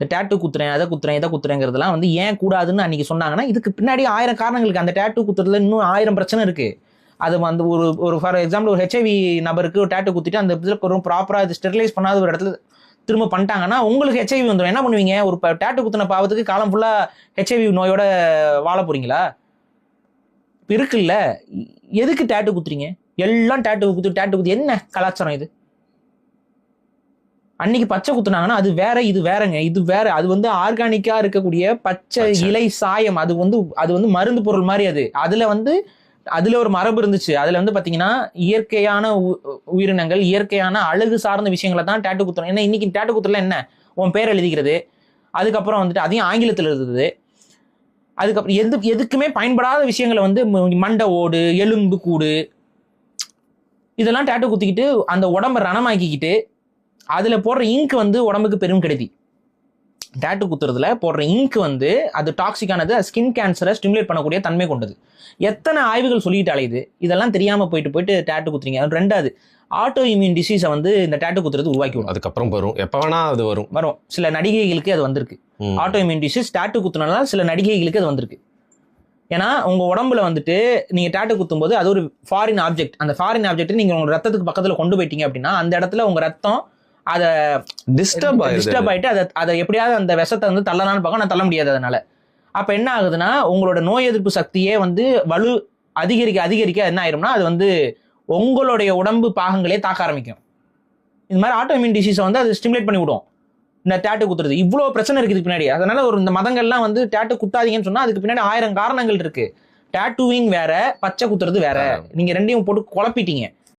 இந்த டேட்டு குத்துறேன் அதை குத்துறேன் இதை குத்துறேங்கிறதுலாம் வந்து ஏன் கூடாதுன்னு அன்னைக்கு சொன்னாங்கன்னா இதுக்கு பின்னாடி 1000 காரணங்களுக்கு அந்த டேட்டு குத்துறதுல இன்னும் 1000 பிரச்சனை இருக்கு. அது வந்து ஒரு ஃபார் எக்ஸாம்பிள் ஒரு ஹெச்ஐவி நபருக்கு ஒரு டேட்டு குத்திட்டு அந்த இதில் ப்ராப்பராக இது ஸ்டெரிலைஸ் பண்ணாத ஒரு இடத்துல திரும்ப பண்ணிட்டாங்கன்னா உங்களுக்கு ஹெச்ஐவி வந்துடும். என்ன பண்ணுவீங்க? ஒரு டேட்டு குத்தின பாவத்துக்கு காலம் ஃபுல்லாக ஹெச்ஐவி நோயோட வாழ போறீங்களா? இருக்குல்ல, எதுக்கு டேட்டு குத்துறீங்க? எல்லாம் டேட்டு குத்தி என்ன கலாச்சாரம் இது? அன்னைக்கு பச்சை குத்துனாங்கன்னா அது வேற, இது வேறங்க, இது வேற. அது வந்து ஆர்கானிக்கா இருக்கக்கூடிய பச்சை இலை சாயம், அது வந்து மருந்து பொருள் மாதிரி. அதுல ஒரு மரபு இருந்துச்சு. அதுல வந்து பாத்தீங்கன்னா இயற்கையான உயிரினங்கள், இயற்கையான அழகு சார்ந்த விஷயங்களை தான் டேட்டு குத்துறோம். ஏன்னா இன்னைக்கு டேட்டு குத்துறதுல என்ன, உன் பேர் எழுதிக்கிறது, அதுக்கப்புறம் வந்துட்டு அதையும் ஆங்கிலத்தில் எழுதுறது, அதுக்கப்புறம் எதுக்குமே பயன்படாத விஷயங்களை வந்து மண்டை ஓடு, எலும்பு கூடு, இதெல்லாம் டேட்டு குத்திக்கிட்டு அந்த உடம்பை ரணமாக்கிக்கிட்டு அதுல போடுற இங்க் வந்து உடம்புக்கு பெரும் கெடுதி. டேட்டு குத்துறதுல போடுற இங்க் வந்து அது டாக்ஸிக்கானது, ஸ்கின் கேன்சரை ஸ்டிமுலேட் பண்ணக்கூடிய தன்மை கொண்டது. எத்தனை ஆய்வுகள் சொல்லிட்டு அலையுது, இதெல்லாம் தெரியாம போயிட்டு டேட்டு குத்துறீங்க. ரெண்டாவது, ஆட்டோ இம்யூன் டிசீஸை வந்து இந்த டேட்டு குத்துறது உருவாக்கி விடும். அதுக்கப்புறம் வரும், எப்ப வேணா அது வரும். சில நடிகைகளுக்கு அது வந்திருக்கு. ஆட்டோ இம்யூன் டிசீஸ் டேட்டு குத்துனால சில நடிகைகளுக்கு அது வந்திருக்கு. ஏன்னா உங்க உடம்புல வந்துட்டு நீங்க டேட்டு குத்தும் போது அது ஒரு ஃபாரின் ஆப்ஜெக்ட். அந்த ஃபாரின் ஆப்ஜெக்ட் நீங்க உங்க ரத்தத்துக்கு பக்கத்துல கொண்டு போயிட்டீங்க அப்படின்னா அந்த இடத்துல உங்க ரத்தம் அதை டிஸ்டர்ப் ஆயிட்டு அதை எப்படியாவது அந்த விஷத்தை வந்து தள்ளலான்னு பார்க்க, நான் தள்ள முடியாது. அதனால அப்ப என்ன ஆகுதுன்னா உங்களோட நோய் எதிர்ப்பு சக்தியே வந்து வலு அதிகரிக்க என்ன ஆயிரும்னா அது வந்து உங்களுடைய உடம்பு பாகங்களே தாக்க ஆரம்பிக்கும். இந்த மாதிரி ஆட்டோ இம்யூன் டிசீஸை வந்து அது ஸ்டிமுலேட் பண்ணி விடும் இந்த டேட்டு குத்துறது. இவ்வளவு பிரச்சனை இருக்குது பின்னாடி. அதனால இந்த மதங்கள்லாம் வந்து டேட்டு குத்தாதீங்கன்னு சொன்னா அதுக்கு பின்னாடி 1000 காரணங்கள் இருக்கு. டேட்டூவிங் வேற, பச்சை குத்துறது வேற. நீங்க ரெண்டையும் போட்டு குழப்பிட்டீங்க.